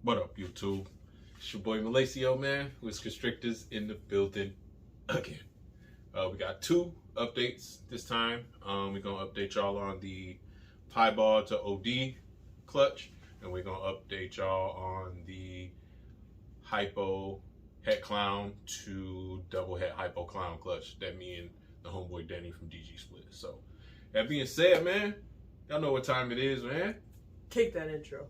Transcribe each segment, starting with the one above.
What up, YouTube? It's your boy Malacio, man, with Constrictors in the building again. We got two updates this time. We're gonna update y'all on the Piebald to OD clutch, and we're gonna update y'all on the Hypo Het Clown to double Het Hypo Clown clutch that me and the homeboy Danny from DG split. So, that being said, man, y'all know what time it is, man. Kick that intro.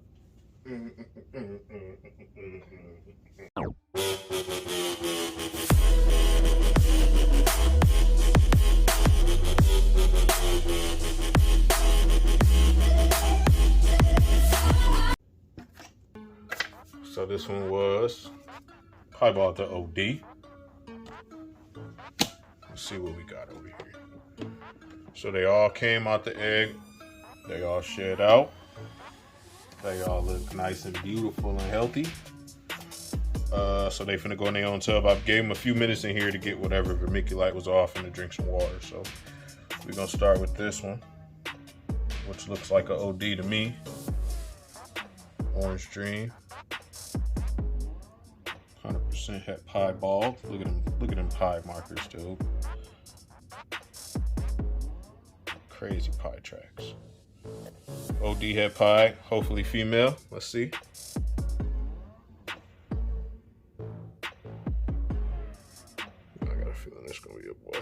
So this one was Piebald to OD. Let's see what we got over here. So they all came out the egg. They all shed out. They all look nice and beautiful and healthy. So they finna go in their own tub. I gave them a few minutes in here to get whatever vermiculite was off and to drink some water. So we're gonna start with this one, which looks like an OD to me. Orange Dream. 100% Het Piebald. Look at them pie markers, dude. Crazy pie tracks. OD Het Pie, hopefully female. Let's see. I got a feeling it's gonna be a boy.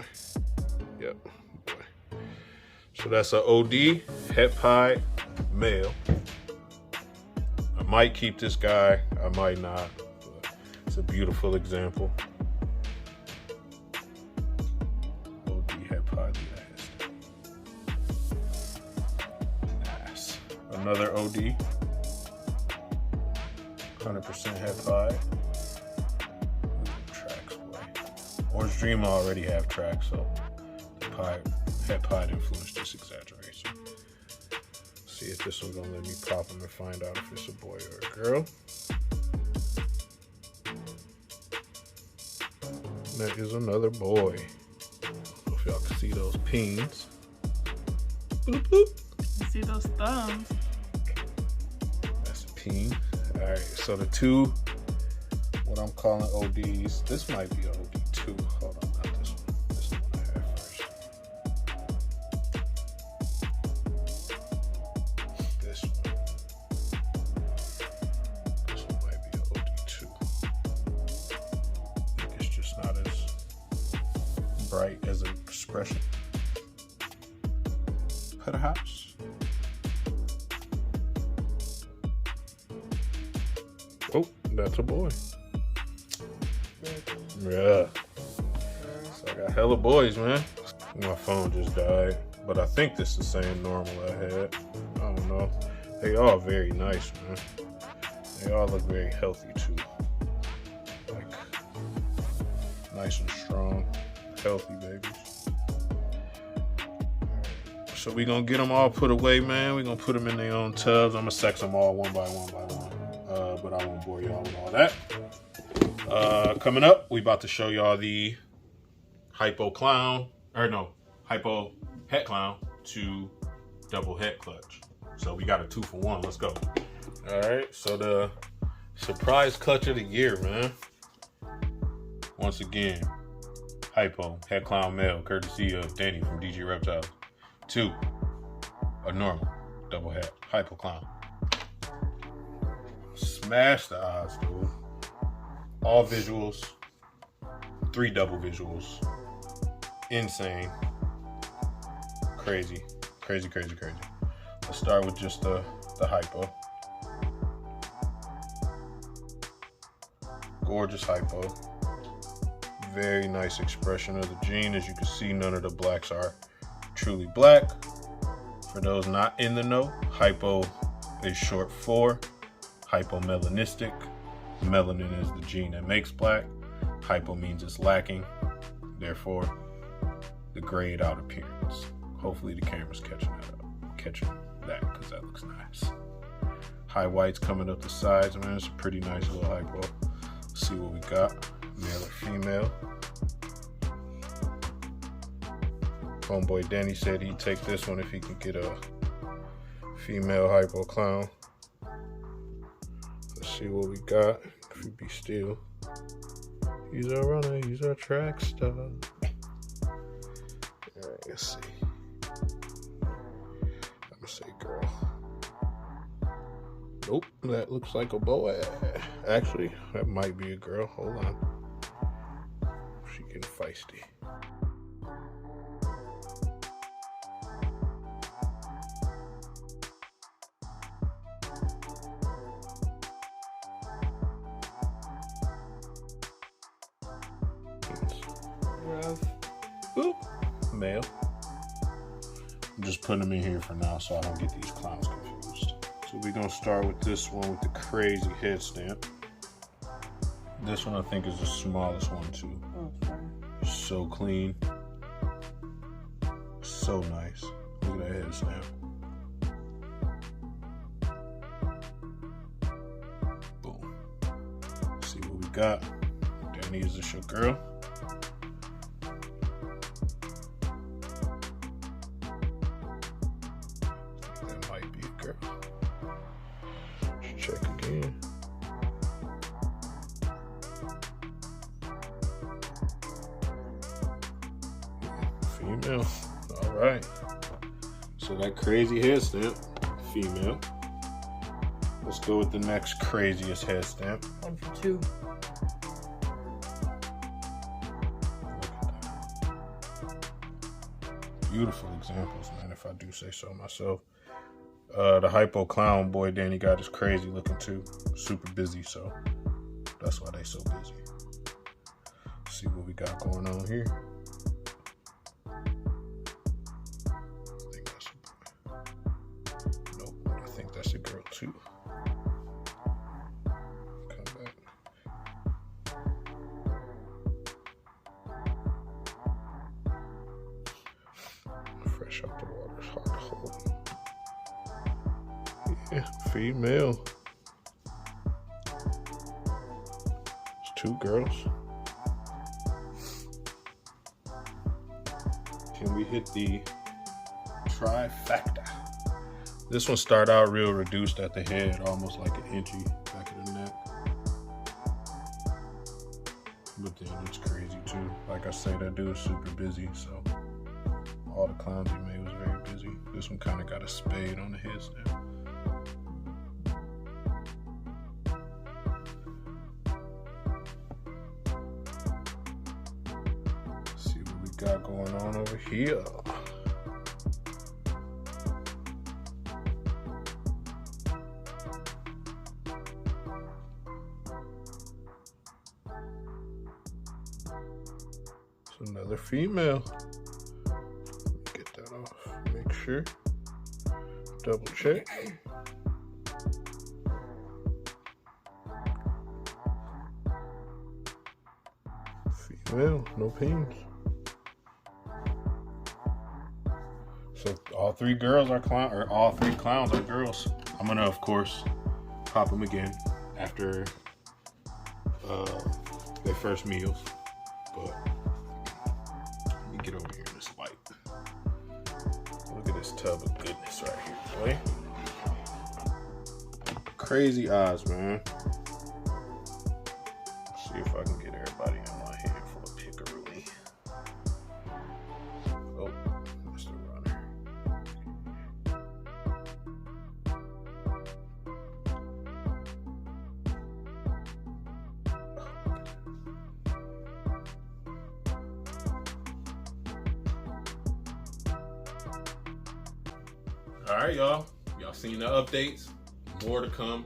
Yep, boy. So that's an OD Het Pie male. I might keep this guy, I might not. But it's a beautiful example. OD Het Pie. Nice. Another OD. 100% Het Pie. Tracks, boy. Orange Dream already have tracks, so Het Pie influenced this exaggeration. See if this one's gonna let me pop him and find out if it's a boy or a girl. That is another boy. I don't know if y'all can see those peens. Bloop, bloop. You see those thumbs? That's a peen. All right, so the two, what I'm calling ODs, this might be an OD2. Hold on, not this one. This is the one I had first. This one. This one might be an OD2. I think it's just not as bright as an expression. Perhaps. Oh, that's a boy. Yeah. So I got hella boys, man. My phone just died, but I think this is the same normal I had. I don't know. They all very nice, man. They all look very healthy too. Like nice and strong, healthy babies. So we gonna get them all put away, man. We gonna put them in their own tubs. I'm gonna sex them all one by one by one. But I won't bore y'all with all that. Coming up, we about to show y'all the Hypo Het Clown to double Het clutch. So we got a 2-for-1. Let's go. All right. So the surprise clutch of the year, man. Once again, Hypo Het Clown male, courtesy of Danny from DG Reptiles. 2, a normal double Het Hypo Clown. Smash the odds, dude. All visuals, 3 double visuals. Insane. Crazy. Crazy, crazy, crazy. Let's start with just the Hypo. Gorgeous Hypo. Very nice expression of the gene. As you can see, none of the blacks are truly black. For those not in the know, Hypo is short for hypomelanistic. Melanin is the gene that makes black. Hypo means it's lacking, therefore the grayed out appearance. Hopefully the camera's catching that because that looks nice. High whites coming up the sides, man. It's a pretty nice little Hypo. Let's see what we got. Male or female. Homeboy Danny said he'd take this one if he could get a female Hypo Clown. Let's see what we got. If we be still. He's our runner, he's our track star. Alright, let's see. I'm gonna say girl. Nope, that looks like a boy. Actually, that might be a girl. Hold on. She getting feisty. Boop. Male. I'm just putting them in here for now so I don't get these clowns confused. So we're gonna start with this one with the crazy head stamp. This one I think is the smallest one too. Okay. So clean. So nice. Look at that head stamp. Boom. Let's see what we got. Danny, is this your girl? That might be a girl. Let's check again. Female. All right. So that crazy head stamp, female. Let's go with the next craziest head stamp. 1 for 2. Beautiful examples, man, if I do say so myself. The hypo clown boy Danny got is crazy looking too. Super busy, so that's why they so busy. Let's see what we got going on here. I think that's a boy. Nope, I think that's a girl too. Come back. Fresh out the water, it's hard to hold. Yeah, female. It's 2 girls. Can we hit the trifecta? This one started out real reduced at the head, almost like an inchy back of the neck. But then it's crazy too. Like I say, that dude is super busy, so all the clowns he made was very busy. This one kind of got a spade on the head stamp. Let's see what we got going on over here. It's another female. Get that off. Make sure. Double check. Female, no pins. So all 3 girls are clown, or all 3 clowns are girls. I'm gonna, of course, pop them again after their first meals. But let me get over here in this light. Look at this tub of goodness right here, boy. Crazy eyes, man. Let's see if I can get everybody in my hand for a pickaroonie. Oh, Mr. Runner. All right, y'all. Y'all seen the updates? More to come.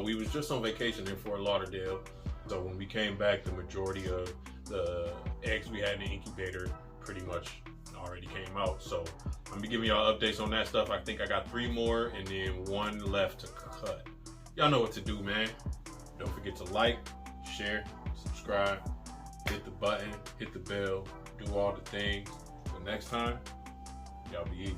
We was just on vacation in Fort Lauderdale, so when we came back, the majority of the eggs we had in the incubator pretty much already came out. So I'm gonna be giving y'all updates on that stuff. I think I got 3 more and then 1 left to cut. Y'all know what to do, man. Don't forget to like, share, subscribe, hit the button, hit the bell, do all the things. But next time, y'all be easy.